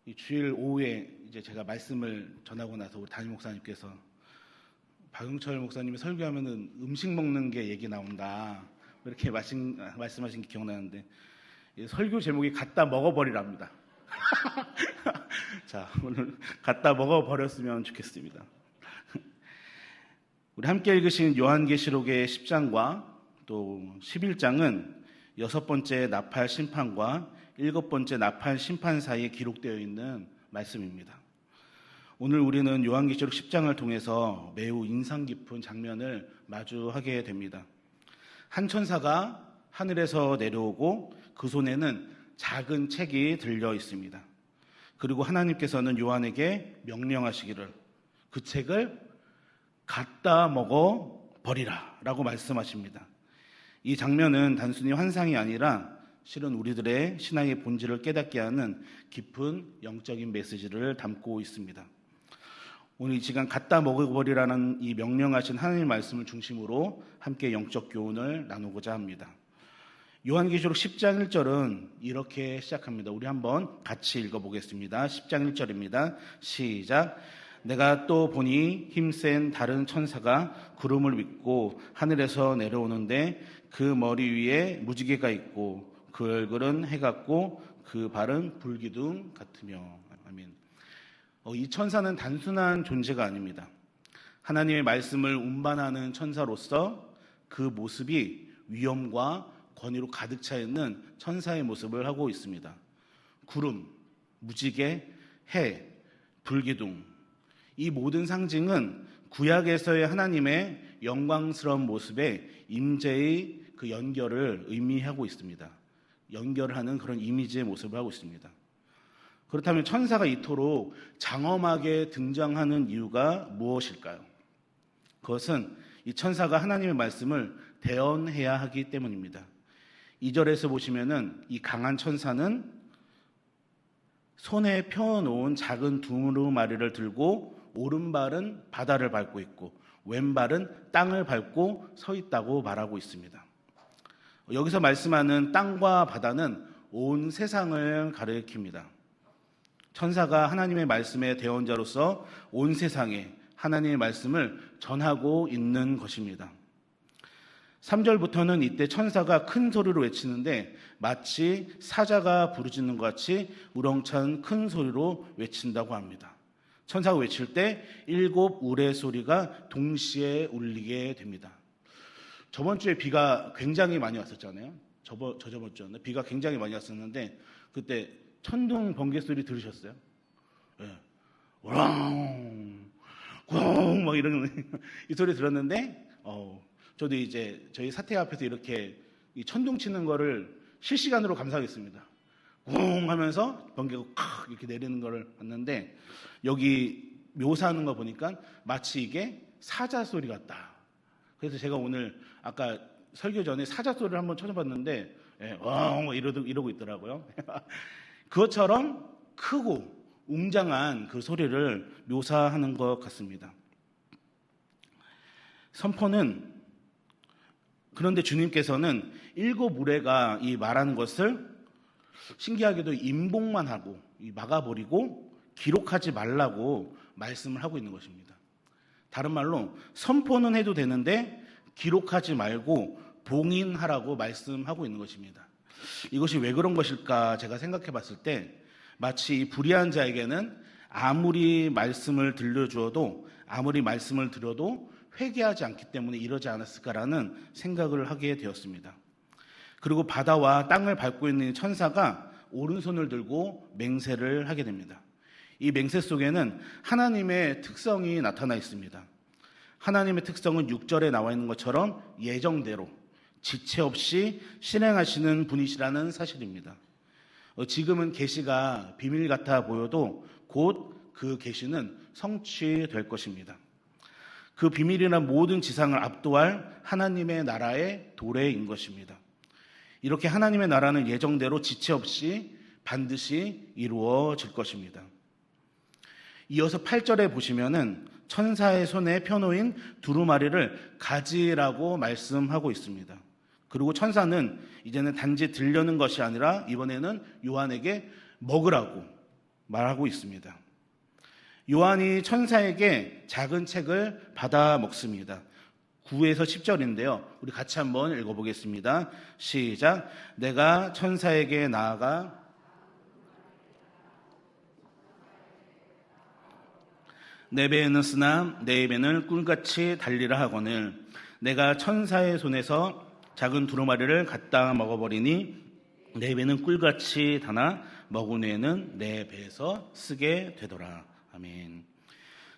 이 주일 오후에 이제 제가 말씀을 전하고 나서 우리 담임 목사님께서 박용철 목사님이 설교하면은 음식 먹는 게 얘기 나온다 이렇게 말씀하신 게 기억나는데 설교 제목이 갖다 먹어버리랍니다. 자, 오늘 갖다 먹어버렸으면 좋겠습니다. 우리 함께 읽으신 요한계시록의 10장과 또 11장은 6번째 나팔 심판과 7번째 나팔 심판 사이에 기록되어 있는 말씀입니다. 오늘 우리는 요한계시록 10장을 통해서 매우 인상 깊은 장면을 마주하게 됩니다. 한 천사가 하늘에서 내려오고 그 손에는 작은 책이 들려 있습니다. 그리고 하나님께서는 요한에게 명령하시기를 그 책을 갖다 먹어 버리라 라고 말씀하십니다. 이 장면은 단순히 환상이 아니라 실은 우리들의 신앙의 본질을 깨닫게 하는 깊은 영적인 메시지를 담고 있습니다. 오늘 이 시간 갖다 먹어버리라는 이 명령하신 하나님의 말씀을 중심으로 함께 영적 교훈을 나누고자 합니다. 요한계시록 10장 1절은 이렇게 시작합니다. 우리 한번 같이 읽어보겠습니다. 10장 1절입니다. 시작. 내가 또 보니 힘센 다른 천사가 구름을 입고 하늘에서 내려오는데 그 머리 위에 무지개가 있고 그 얼굴은 해 같고 그 발은 불기둥 같으며. 아멘. 이 천사는 단순한 존재가 아닙니다. 하나님의 말씀을 운반하는 천사로서 그 모습이 위엄과 권위로 가득 차 있는 천사의 모습을 하고 있습니다. 구름, 무지개, 해, 불기둥, 이 모든 상징은 구약에서의 하나님의 영광스러운 모습에 임재의 그 연결을 의미하고 있습니다. 연결하는 그런 이미지의 모습을 하고 있습니다. 그렇다면 천사가 이토록 장엄하게 등장하는 이유가 무엇일까요? 그것은 이 천사가 하나님의 말씀을 대언해야 하기 때문입니다. 2절에서 보시면은 이 강한 천사는 손에 펴놓은 작은 두루마리를 들고 오른발은 바다를 밟고 있고 왼발은 땅을 밟고 서 있다고 말하고 있습니다. 여기서 말씀하는 땅과 바다는 온 세상을 가리킵니다. 천사가 하나님의 말씀의 대언자로서 온 세상에 하나님의 말씀을 전하고 있는 것입니다. 3절부터는 이때 천사가 큰 소리로 외치는데 마치 사자가 부르짖는 것 같이 우렁찬 큰 소리로 외친다고 합니다. 천사가 외칠 때 7 우레소리가 동시에 울리게 됩니다. 저번 주에 비가 굉장히 많이 왔었잖아요. 저번 주였나? 비가 굉장히 많이 왔었는데 그때 천둥 번개 소리 들으셨어요? 네. 우렁, 쿵, 막 이런 이 소리 들었는데 저도 이제 저희 사태 앞에서 이렇게 이 천둥 치는 거를 실시간으로 감상했습니다. 쿵 하면서 번개가 콱 이렇게 내리는 거를 봤는데 여기 묘사하는 거 보니까 마치 이게 사자 소리 같다. 그래서 제가 오늘 아까 설교 전에 사자 소리를 한번 찾아봤는데 왕 이러고 있더라고요. 그것처럼 크고 웅장한 그 소리를 묘사하는 것 같습니다. 선포는 그런데 주님께서는 7 우레가 이 말하는 것을 신기하게도 임봉만 하고 막아버리고 기록하지 말라고 말씀을 하고 있는 것입니다. 다른 말로 선포는 해도 되는데 기록하지 말고 봉인하라고 말씀하고 있는 것입니다. 이것이 왜 그런 것일까 제가 생각해 봤을 때 마치 불의한 자에게는 아무리 말씀을 들려주어도 아무리 말씀을 들어도 회개하지 않기 때문에 이러지 않았을까라는 생각을 하게 되었습니다. 그리고 바다와 땅을 밟고 있는 천사가 오른손을 들고 맹세를 하게 됩니다. 이 맹세 속에는 하나님의 특성이 나타나 있습니다. 하나님의 특성은 6절에 나와 있는 것처럼 예정대로 지체 없이 실행하시는 분이시라는 사실입니다. 지금은 계시가 비밀 같아 보여도 곧 그 계시는 성취될 것입니다. 그 비밀이나 모든 지상을 압도할 하나님의 나라의 도래인 것입니다. 이렇게 하나님의 나라는 예정대로 지체 없이 반드시 이루어질 것입니다. 이어서 8절에 보시면은 천사의 손에 펴놓인 두루마리를 가지라고 말씀하고 있습니다. 그리고 천사는 이제는 단지 들려는 것이 아니라 이번에는 요한에게 먹으라고 말하고 있습니다. 요한이 천사에게 작은 책을 받아 먹습니다. 9에서 10절인데요. 우리 같이 한번 읽어보겠습니다. 시작. 내가 천사에게 나아가 내 배에는 쓰나 내 입에는 꿀같이 달리라 하거늘 내가 천사의 손에서 작은 두루마리를 갖다 먹어버리니 내 입에는 꿀같이 다나 먹은 후에는 내 배에서 쓰게 되더라. 아멘.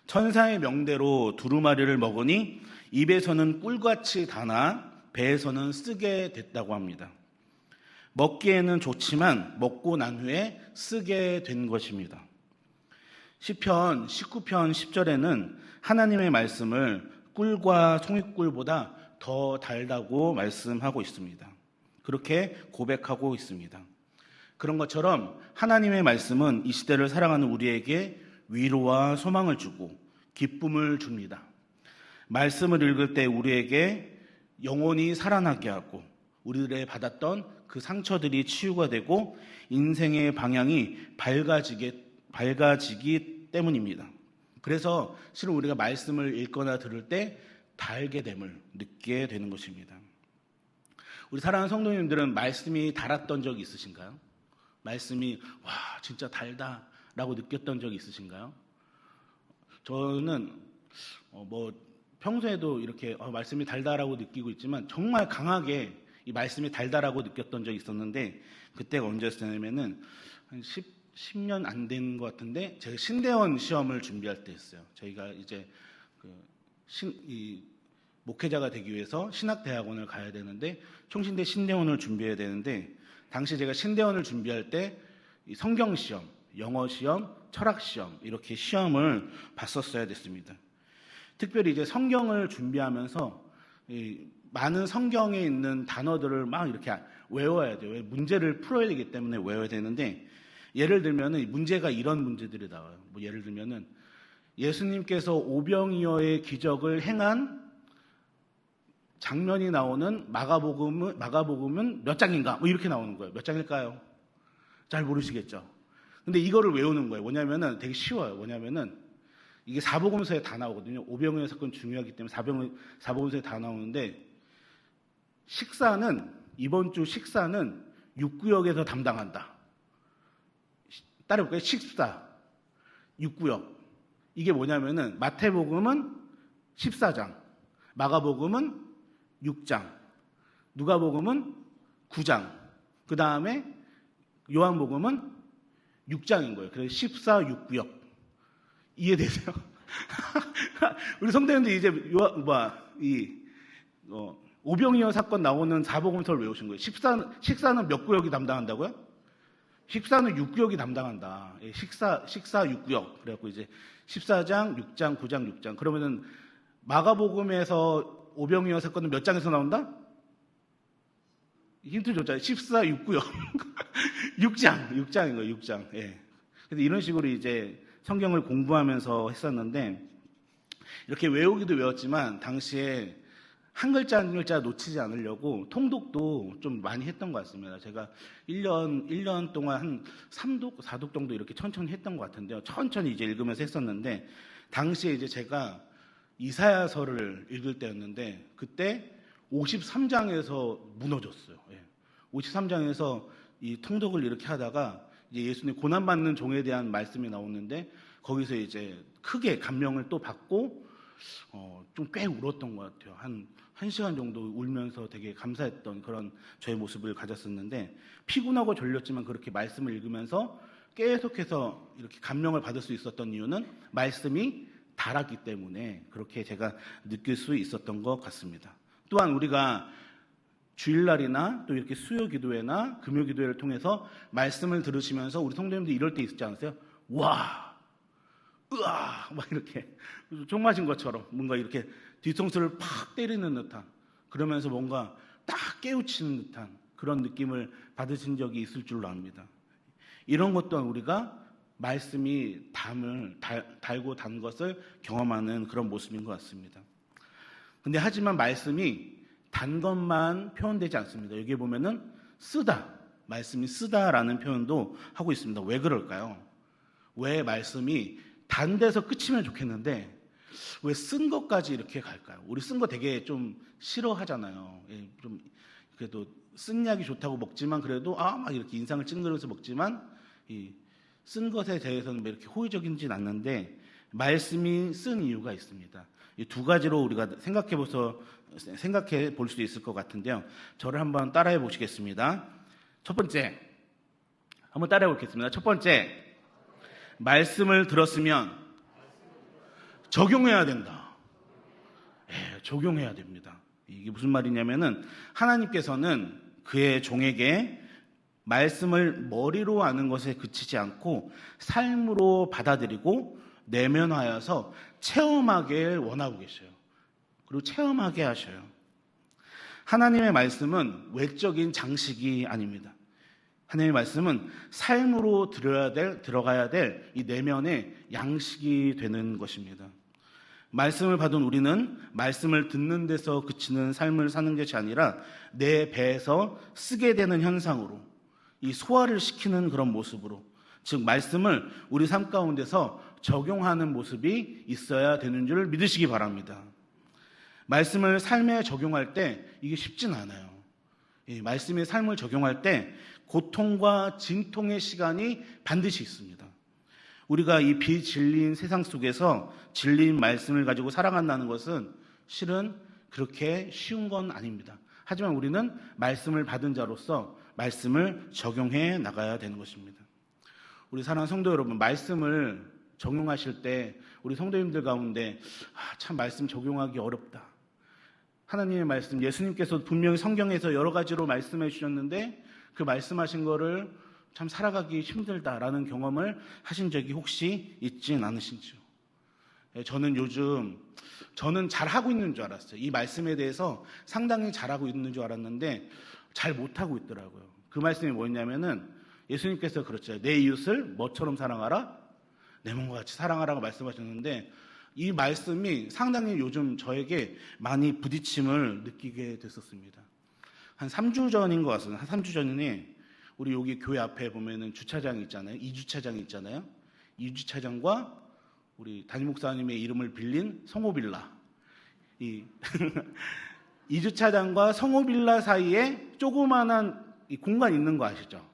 천사의 명대로 두루마리를 먹으니 입에서는 꿀같이 다나 배에서는 쓰게 됐다고 합니다. 먹기에는 좋지만 먹고 난 후에 쓰게 된 것입니다. 시편 19편 10절에는 하나님의 말씀을 꿀과 송이꿀보다 더 달다고 말씀하고 있습니다. 그렇게 고백하고 있습니다. 그런 것처럼 하나님의 말씀은 이 시대를 살아가는 우리에게 위로와 소망을 주고 기쁨을 줍니다. 말씀을 읽을 때 우리에게 영혼이 살아나게 하고 우리들의 받았던 그 상처들이 치유가 되고 인생의 방향이 밝아지기 때문입니다. 그래서 실은 우리가 말씀을 읽거나 들을 때 달게 됨을 느끼게 되는 것입니다. 우리 사랑하는 성도님들은 말씀이 달았던 적이 있으신가요? 말씀이 와 진짜 달다라고 느꼈던 적이 있으신가요? 저는 평소에도 이렇게 말씀이 달다라고 느끼고 있지만 정말 강하게 이 말씀이 달다라고 느꼈던 적이 있었는데 그때가 언제였냐면은 한 10년 안 된 것 같은데 제가 신대원 시험을 준비할 때였어요. 저희가 이제 목회자가 되기 위해서 신학대학원을 가야 되는데 총신대 신대원을 준비해야 되는데 당시 제가 신대원을 준비할 때 성경 시험, 영어 시험, 철학 시험 이렇게 시험을 봤었어야 됐습니다. 특별히 이제 성경을 준비하면서 많은 성경에 있는 단어들을 막 이렇게 외워야 돼요. 문제를 풀어야 되기 때문에 외워야 되는데 예를 들면은 문제가 이런 문제들이 나와요. 예를 들면은 예수님께서 오병이어의 기적을 행한 장면이 나오는 마가복음은 몇 장인가? 이렇게 나오는 거예요. 몇 장일까요? 잘 모르시겠죠? 근데 이거를 외우는 거예요. 뭐냐면은 되게 쉬워요. 뭐냐면은 이게 사복음서에 다 나오거든요. 오병이어 사건 중요하기 때문에 사복음서에 다 나오는데 이번 주 식사는 6구역에서 담당한다. 따라볼까요? 식사, 6구역. 이게 뭐냐면은 마태복음은 14장, 마가복음은 6장, 누가복음은 9장, 그 다음에 요한복음은 6장인 거예요. 그래서 14, 6구역. 이해되세요? 우리 성도님들 이제 오병이어 사건 나오는 사복음서를 외우신 거예요. 식사는 몇 구역이 담당한다고요? 식사는 6구역이 담당한다. 식사 6구역. 그래갖고 이제 14장, 6장, 9장, 6장. 그러면은 마가복음에서 오병이어 사건은 몇 장에서 나온다? 힌트 줬잖아요. 14, 6구역. 6장인 거예요. 6장. 예. 그래서 이런 식으로 이제 성경을 공부하면서 했었는데 이렇게 외우기도 외웠지만 당시에 한 글자 한 글자 놓치지 않으려고 통독도 좀 많이 했던 것 같습니다. 제가 1년 동안 한 3독, 4독 정도 이렇게 천천히 했던 것 같은데요. 천천히 이제 읽으면서 했었는데 당시에 이제 제가 이사야서를 읽을 때였는데 그때 53장에서 무너졌어요. 53장에서 이 통독을 이렇게 하다가 이제 예수님 고난받는 종에 대한 말씀이 나오는데 거기서 이제 크게 감명을 또 받고 좀 꽤 울었던 것 같아요. 한 1시간 정도 울면서 되게 감사했던 그런 저의 모습을 가졌었는데 피곤하고 졸렸지만 그렇게 말씀을 읽으면서 계속해서 이렇게 감명을 받을 수 있었던 이유는 말씀이 달았기 때문에 그렇게 제가 느낄 수 있었던 것 같습니다. 또한 우리가 주일날이나 또 이렇게 수요 기도회나 금요 기도회를 통해서 말씀을 들으시면서 우리 성도님들 이럴 때 있지 않으세요? 와! 으아! 막 이렇게 총 맞은 것처럼 뭔가 이렇게 뒤통수를 팍 때리는 듯한 그러면서 뭔가 딱 깨우치는 듯한 그런 느낌을 받으신 적이 있을 줄로 압니다. 이런 것 또한 우리가 말씀이 달고 단 것을 경험하는 그런 모습인 것 같습니다. 근데 하지만 말씀이 단 것만 표현되지 않습니다. 여기에 보면은 쓰다, 말씀이 쓰다라는 표현도 하고 있습니다. 왜 그럴까요? 왜 말씀이 단 데서 끝이면 좋겠는데 왜 쓴 것까지 이렇게 갈까요? 우리 쓴 거 되게 좀 싫어하잖아요. 예, 좀 그래도 쓴 약이 좋다고 먹지만 그래도 막 이렇게 인상을 찡그려서 먹지만 이 쓴 것에 대해서는 왜 이렇게 호의적이진 않는데 말씀이 쓴 이유가 있습니다. 이 두 가지로 우리가 생각해 볼 수 있을 것 같은데요. 저를 한번 따라해 보시겠습니다. 첫 번째, 한번 따라해 보겠습니다. 첫 번째, 말씀을 들었으면 적용해야 된다. 적용해야 됩니다. 이게 무슨 말이냐면은 하나님께서는 그의 종에게 말씀을 머리로 아는 것에 그치지 않고 삶으로 받아들이고 내면하여서 체험하길 원하고 계셔요. 그리고 체험하게 하셔요. 하나님의 말씀은 외적인 장식이 아닙니다. 하나님의 말씀은 삶으로 들어가야 될 이 내면의 양식이 되는 것입니다. 말씀을 받은 우리는 말씀을 듣는 데서 그치는 삶을 사는 것이 아니라 내 배에서 쓰게 되는 현상으로 이 소화를 시키는 그런 모습으로, 즉 말씀을 우리 삶 가운데서 적용하는 모습이 있어야 되는 줄 믿으시기 바랍니다. 말씀을 삶에 적용할 때 이게 쉽진 않아요. 말씀의 삶을 적용할 때 고통과 진통의 시간이 반드시 있습니다. 우리가 이 비진리인 세상 속에서 진리인 말씀을 가지고 살아간다는 것은 실은 그렇게 쉬운 건 아닙니다. 하지만 우리는 말씀을 받은 자로서 말씀을 적용해 나가야 되는 것입니다. 우리 사랑하는 성도 여러분, 말씀을 적용하실 때 우리 성도님들 가운데 참 말씀 적용하기 어렵다. 하나님의 말씀, 예수님께서 분명히 성경에서 여러 가지로 말씀해 주셨는데 그 말씀하신 거를 참 살아가기 힘들다라는 경험을 하신 적이 혹시 있진 않으신지요? 저는 잘하고 있는 줄 알았어요. 이 말씀에 대해서 상당히 잘하고 있는 줄 알았는데 잘 못하고 있더라고요. 그 말씀이 뭐였냐면은 예수님께서 그렇죠. 내 이웃을 뭐처럼 사랑하라? 내 몸과 같이 사랑하라고 말씀하셨는데 이 말씀이 상당히 요즘 저에게 많이 부딪힘을 느끼게 됐었습니다. 한 3주 전인 것 같습니다. 한 3주 전에 우리 여기 교회 앞에 보면은 주차장이 있잖아요. 2주차장이 있잖아요. 2주차장과 우리 담임 목사님의 이름을 빌린 성호빌라. 이 2주차장과 성호빌라 사이에 조그만한 이 공간 있는 거 아시죠?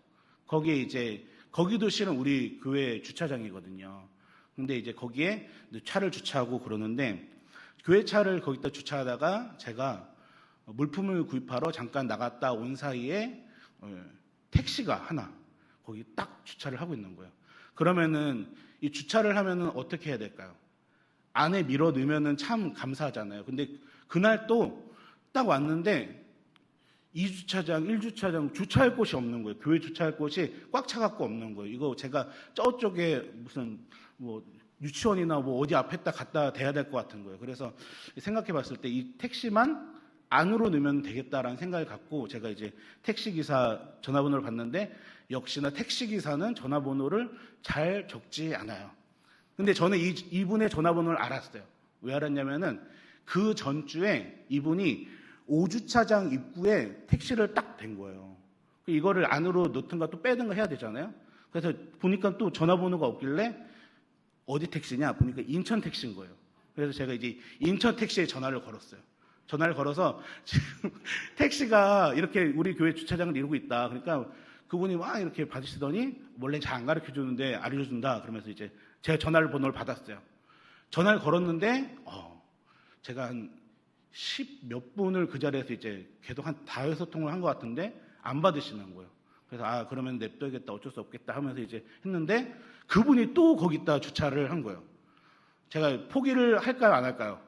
거기도 실은 우리 교회 주차장이거든요. 근데 이제 거기에 차를 주차하고 그러는데 교회 차를 거기다 주차하다가 제가 물품을 구입하러 잠깐 나갔다 온 사이에 택시가 하나 거기 딱 주차를 하고 있는 거예요. 그러면은 이 주차를 하면은 어떻게 해야 될까요? 안에 밀어 넣으면은 참 감사하잖아요. 근데 그날 또 딱 왔는데 2주차장, 1주차장 주차할 곳이 없는 거예요. 교회 주차할 곳이 꽉 차갖고 없는 거예요. 이거 제가 저쪽에 무슨 유치원이나 어디 앞에다 갖다 대야 될 것 같은 거예요. 그래서 생각해 봤을 때 이 택시만 안으로 넣으면 되겠다라는 생각을 갖고 제가 이제 택시기사 전화번호를 받는데 역시나 택시기사는 전화번호를 잘 적지 않아요. 근데 저는 이분의 전화번호를 알았어요. 왜 알았냐면은 그 전주에 이분이 5주차장 입구에 택시를 딱 댄 거예요. 이거를 안으로 넣든가 또 빼든가 해야 되잖아요. 그래서 보니까 또 전화번호가 없길래 어디 택시냐 보니까 인천 택시인 거예요. 그래서 제가 이제 인천 택시에 전화를 걸었어요. 전화를 걸어서 지금 택시가 이렇게 우리 교회 주차장을 이루고 있다. 그러니까 그분이 막 이렇게 받으시더니 원래 잘 안 가르쳐 주는데 알려준다. 그러면서 이제 제가 번호를 받았어요. 전화를 걸었는데 제가 한 10몇 분을 그 자리에서 이제 계속 한 5통을 한 것 같은데 안 받으시는 거예요. 그래서 그러면 냅둬야겠다, 어쩔 수 없겠다 하면서 이제 했는데 그분이 또 거기다 주차를 한 거예요. 제가 포기를 할까요, 안 할까요?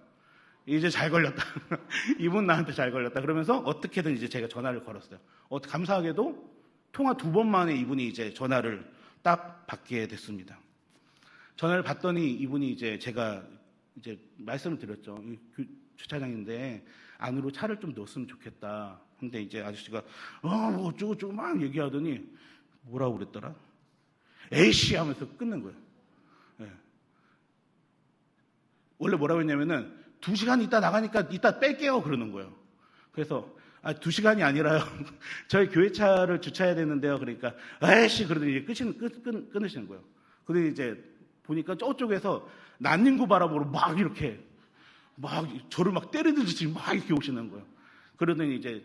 이제 잘 걸렸다. 이분 나한테 잘 걸렸다. 그러면서 어떻게든 이제 제가 전화를 걸었어요. 감사하게도 통화 2번 만에 이분이 이제 전화를 딱 받게 됐습니다. 전화를 받더니 이분이 이제 제가 이제 말씀을 드렸죠. 주차장인데 안으로 차를 좀 넣었으면 좋겠다. 근데 이제 아저씨가 어쩌고저쩌고 막 얘기하더니 뭐라고 그랬더라? 에이씨 하면서 끊는 거예요. 네. 원래 뭐라고 했냐면은 2시간 있다 나가니까 이따 뺄게요 그러는 거예요. 그래서 2시간이 아니라요. 저희 교회 차를 주차해야 되는데요. 그러니까 에이씨 그러더니 끊으시는 거예요. 근데 이제 보니까 저쪽에서 난닝구 바라보러 막 이렇게 저를 막 때리듯이 막 이렇게 오시는 거예요. 그러더니 이제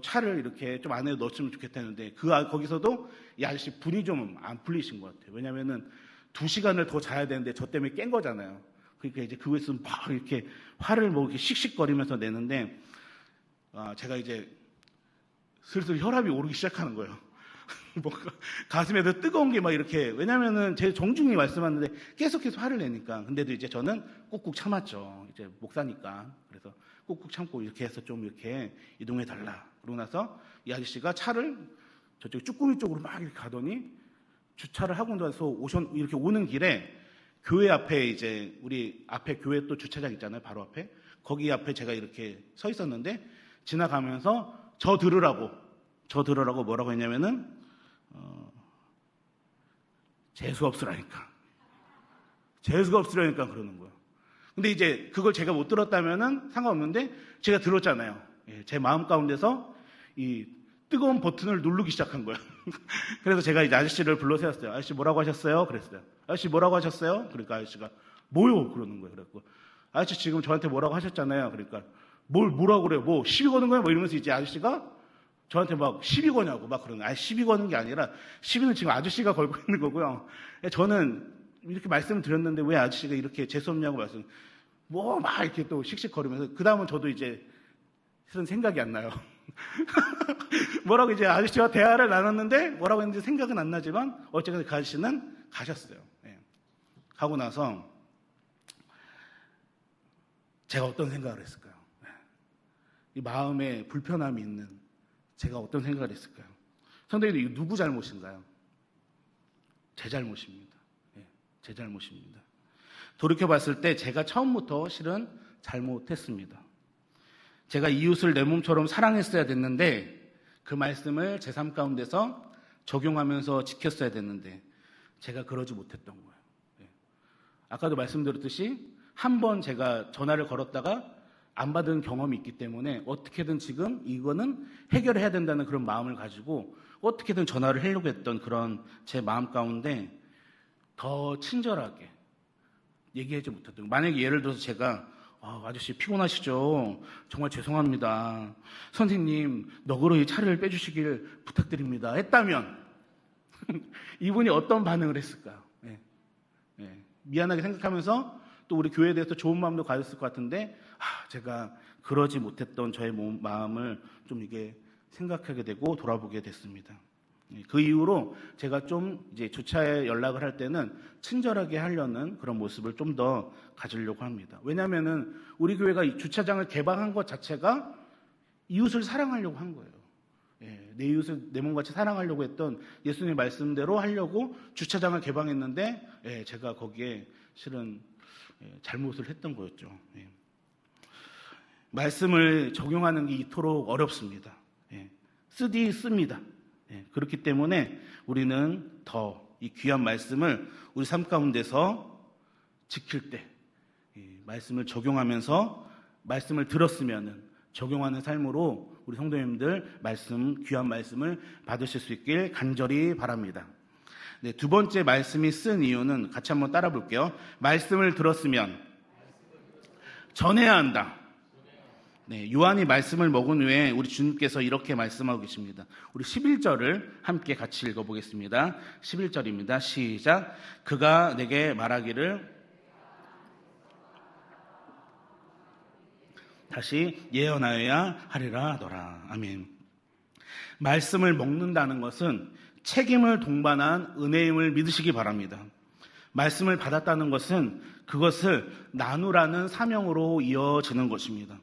차를 이렇게 좀 안에 넣었으면 좋겠다는데 거기서도 이 아저씨 분이 좀 안 풀리신 것 같아요. 왜냐면은 2시간을 더 자야 되는데 저 때문에 깬 거잖아요. 그러니까 이제 그거에서 막 이렇게 화를 뭐 이렇게 씩씩거리면서 내는데 제가 이제 슬슬 혈압이 오르기 시작하는 거예요. 뭔가 가슴에도 뜨거운 게 막 이렇게, 왜냐면은 제 정중히 말씀하는데 계속해서 화를 내니까. 근데도 이제 저는 꾹꾹 참았죠. 이제 목사니까. 그래서 꾹꾹 참고 이렇게 해서 좀 이렇게 이동해 달라. 그러고 나서 이 아저씨가 차를 저쪽 쭈꾸미 쪽으로 막 이렇게 가더니 주차를 하고 나서 이렇게 오는 길에 교회 앞에 이제 우리 앞에 교회 또 주차장 있잖아요. 바로 앞에. 거기 앞에 제가 이렇게 서 있었는데 지나가면서 저 들으라고 뭐라고 했냐면은 재수가 없으라니까 그러는 거예요. 근데 이제 그걸 제가 못 들었다면은 상관없는데 제가 들었잖아요. 제 마음 가운데서 이 뜨거운 버튼을 누르기 시작한 거예요. 그래서 제가 이제 아저씨를 불러 세웠어요. 아저씨 뭐라고 하셨어요? 그랬어요. 아저씨 뭐라고 하셨어요? 그러니까 아저씨가 뭐요? 그러는 거예요. 그래갖고 아저씨 지금 저한테 뭐라고 하셨잖아요. 그러니까 뭐라고 그래요? 뭐 시비 거는 거야? 뭐 이러면서 이제 아저씨가 저한테 막 시비 거냐고 막 그러는 거예요. 시비 거는 게 아니라 시비는 지금 아저씨가 걸고 있는 거고요. 저는 이렇게 말씀을 드렸는데 왜 아저씨가 이렇게 재수없냐고 뭐 막 이렇게 또 씩씩거리면서, 그 다음은 저도 이제 실은 생각이 안 나요. 뭐라고 이제 아저씨와 대화를 나눴는데 뭐라고 했는지 생각은 안 나지만 어쨌든 그 아저씨는 가셨어요. 가고 나서 제가 어떤 생각을 했을까요? 이 마음에 불편함이 있는 제가 어떤 생각을 했을까요? 선생님, 이거 누구 잘못인가요? 제 잘못입니다. 제 잘못입니다. 돌이켜봤을 때 제가 처음부터 실은 잘못했습니다. 제가 이웃을 내 몸처럼 사랑했어야 됐는데 그 말씀을 제 삶 가운데서 적용하면서 지켰어야 됐는데 제가 그러지 못했던 거예요. 아까도 말씀드렸듯이 한 번 제가 전화를 걸었다가 안 받은 경험이 있기 때문에 어떻게든 지금 이거는 해결해야 된다는 그런 마음을 가지고 어떻게든 전화를 하려고 했던 그런 제 마음 가운데 더 친절하게 얘기하지 못했던 거예요. 만약에 예를 들어서 제가 아저씨 피곤하시죠? 정말 죄송합니다. 선생님 너그러이 차를 빼주시길 부탁드립니다 했다면 이분이 어떤 반응을 했을까요? 미안하게 생각하면서 또 우리 교회에 대해서 좋은 마음도 가졌을 것 같은데 제가 그러지 못했던 저의 마음을 좀 이게 생각하게 되고 돌아보게 됐습니다. 그 이후로 제가 좀 이제 주차에 연락을 할 때는 친절하게 하려는 그런 모습을 좀 더 가지려고 합니다. 왜냐하면은 우리 교회가 이 주차장을 개방한 것 자체가 이웃을 사랑하려고 한 거예요. 내 이웃을 내 몸같이 사랑하려고 했던 예수님의 말씀대로 하려고 주차장을 개방했는데 제가 거기에 실은 잘못을 했던 거였죠. 말씀을 적용하는 게 이토록 어렵습니다. 씁니다. 그렇기 때문에 우리는 더 이 귀한 말씀을 우리 삶 가운데서 지킬 때 말씀을 적용하면서 말씀을 들었으면은 적용하는 삶으로 우리 성도님들 귀한 말씀을 받으실 수 있길 간절히 바랍니다. 두 번째 말씀이 쓴 이유는 같이 한번 따라 볼게요. 말씀을 들었으면 전해야 한다. 요한이 말씀을 먹은 후에 우리 주님께서 이렇게 말씀하고 계십니다. 우리 11절을 함께 같이 읽어보겠습니다. 11절입니다. 시작. 그가 내게 말하기를, 다시 예언하여야 하리라 하더라. 아멘. 말씀을 먹는다는 것은 책임을 동반한 은혜임을 믿으시기 바랍니다. 말씀을 받았다는 것은 그것을 나누라는 사명으로 이어지는 것입니다.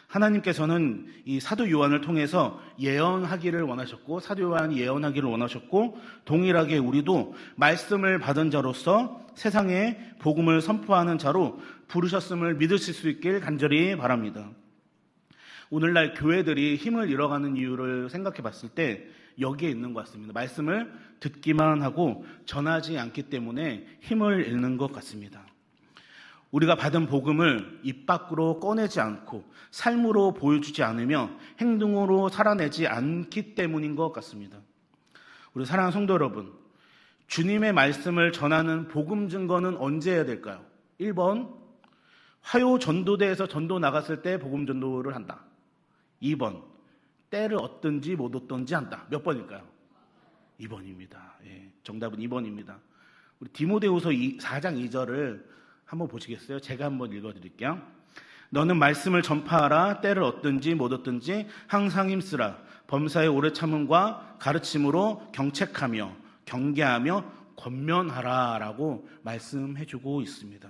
하나님께서는 이 사도 요한을 통해서 예언하기를 원하셨고, 사도 요한이 예언하기를 원하셨고, 동일하게 우리도 말씀을 받은 자로서 세상에 복음을 선포하는 자로 부르셨음을 믿으실 수 있길 간절히 바랍니다. 오늘날 교회들이 힘을 잃어가는 이유를 생각해 봤을 때 여기에 있는 것 같습니다. 말씀을 듣기만 하고 전하지 않기 때문에 힘을 잃는 것 같습니다. 우리가 받은 복음을 입 밖으로 꺼내지 않고 삶으로 보여주지 않으며 행동으로 살아내지 않기 때문인 것 같습니다. 우리 사랑하는 성도 여러분, 주님의 말씀을 전하는 복음 증거는 언제 해야 될까요? 1번, 화요 전도대에서 전도 나갔을 때 복음 전도를 한다. 2번, 때를 얻든지 못 얻든지 한다. 몇 번일까요? 2번입니다. 예, 정답은 2번입니다. 우리 디모데후서 4장 2절을 한번 보시겠어요? 제가 한번 읽어드릴게요. 너는 말씀을 전파하라. 때를 얻든지 못 얻든지 항상 힘쓰라. 범사의 오래 참음과 가르침으로 경책하며 경계하며 권면하라 라고 말씀해주고 있습니다.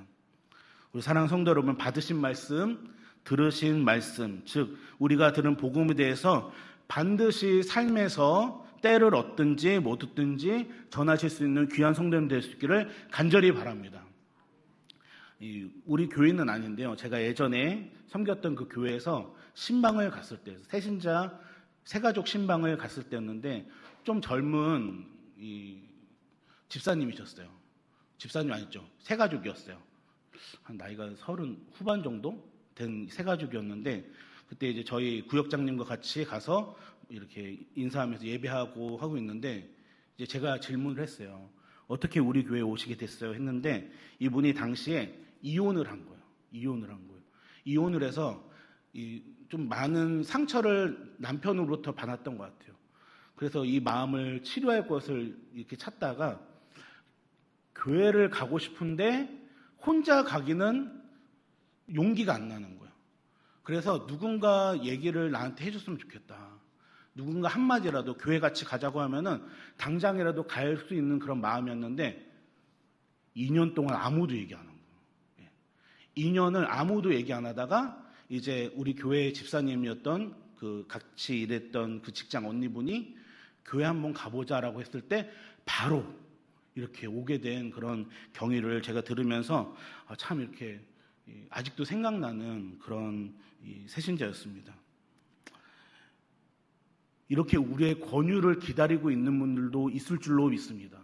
우리 사랑하는 성도 여러분, 받으신 말씀, 들으신 말씀, 즉 우리가 들은 복음에 대해서 반드시 삶에서 때를 얻든지 못 얻든지 전하실 수 있는 귀한 성도님 될 수 있기를 간절히 바랍니다. 우리 교회는 아닌데요, 제가 예전에 섬겼던 그 교회에서 신방을 갔을 때, 새신자 새가족 신방을 갔을 때였는데 좀 젊은 집사님이셨어요. 집사님 아니죠, 새가족이었어요. 한 나이가 30 후반 정도 된 새가족이었는데, 그때 이제 저희 구역장님과 같이 가서 이렇게 인사하면서 예배하고 하고 있는데, 이제 제가 질문을 했어요. 어떻게 우리 교회에 오시게 됐어요? 했는데 이분이 당시에 이혼을 한 거예요. 이혼을 해서 좀 많은 상처를 남편으로부터 받았던 것 같아요. 그래서 이 마음을 치료할 것을 이렇게 찾다가 교회를 가고 싶은데 혼자 가기는 용기가 안 나는 거예요. 그래서 누군가 얘기를 나한테 해줬으면 좋겠다. 누군가 한마디라도 교회 같이 가자고 하면은 당장이라도 갈 수 있는 그런 마음이었는데 2년 동안 아무도 얘기 안 한 거예요. 2년을 아무도 얘기 안 하다가 이제 우리 교회 집사님이었던 그 같이 일했던 그 직장 언니분이 교회 한번 가보자라고 했을 때 바로 이렇게 오게 된 그런 경위를 제가 들으면서 참 이렇게 아직도 생각나는 그런 새신자였습니다. 이렇게 우리의 권유를 기다리고 있는 분들도 있을 줄로 믿습니다.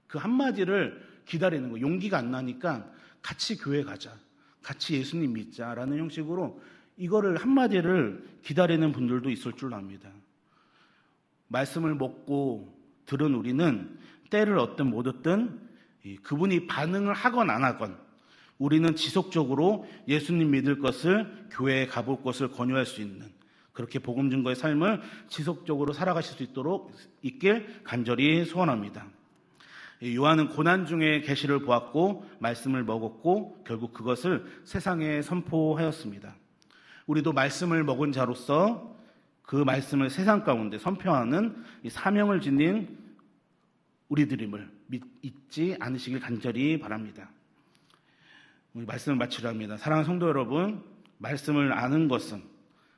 그 한마디를 기다리는 거, 용기가 안 나니까 같이 교회 가자, 같이 예수님 믿자라는 형식으로 이거를 한마디를 기다리는 분들도 있을 줄로 압니다. 말씀을 먹고 들은 우리는 때를 얻든 못 얻든 그분이 반응을 하건 안 하건 우리는 지속적으로 예수님 믿을 것을, 교회에 가볼 것을 권유할 수 있는, 그렇게 복음 증거의 삶을 지속적으로 살아가실 수 있길 간절히 소원합니다. 요한은 고난 중에 계시를 보았고 말씀을 먹었고 결국 그것을 세상에 선포하였습니다. 우리도 말씀을 먹은 자로서 그 말씀을 세상 가운데 선포하는 이 사명을 지닌 우리들임을 잊지 않으시길 간절히 바랍니다. 우리 말씀을 마치려 합니다. 사랑하는 성도 여러분, 말씀을 아는 것은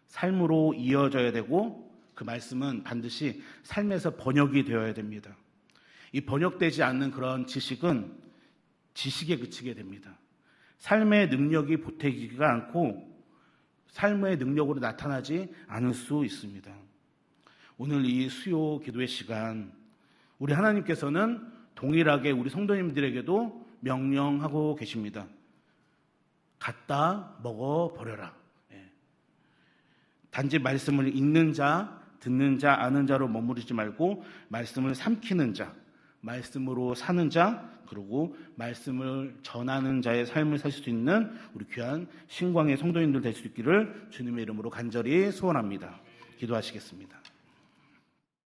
삶으로 이어져야 되고 그 말씀은 반드시 삶에서 번역이 되어야 됩니다. 이 번역되지 않는 그런 지식은 지식에 그치게 됩니다. 삶의 능력이 보태지가 않고 삶의 능력으로 나타나지 않을 수 있습니다. 오늘 이 수요 기도의 시간, 우리 하나님께서는 동일하게 우리 성도님들에게도 명령하고 계십니다. 갖다 먹어버려라. 단지 말씀을 읽는 자, 듣는 자, 아는 자로 머무르지 말고 말씀을 삼키는 자, 말씀으로 사는 자, 그리고 말씀을 전하는 자의 삶을 살 수 있는 우리 귀한 신광의 성도님들 될 수 있기를 주님의 이름으로 간절히 소원합니다. 기도하시겠습니다.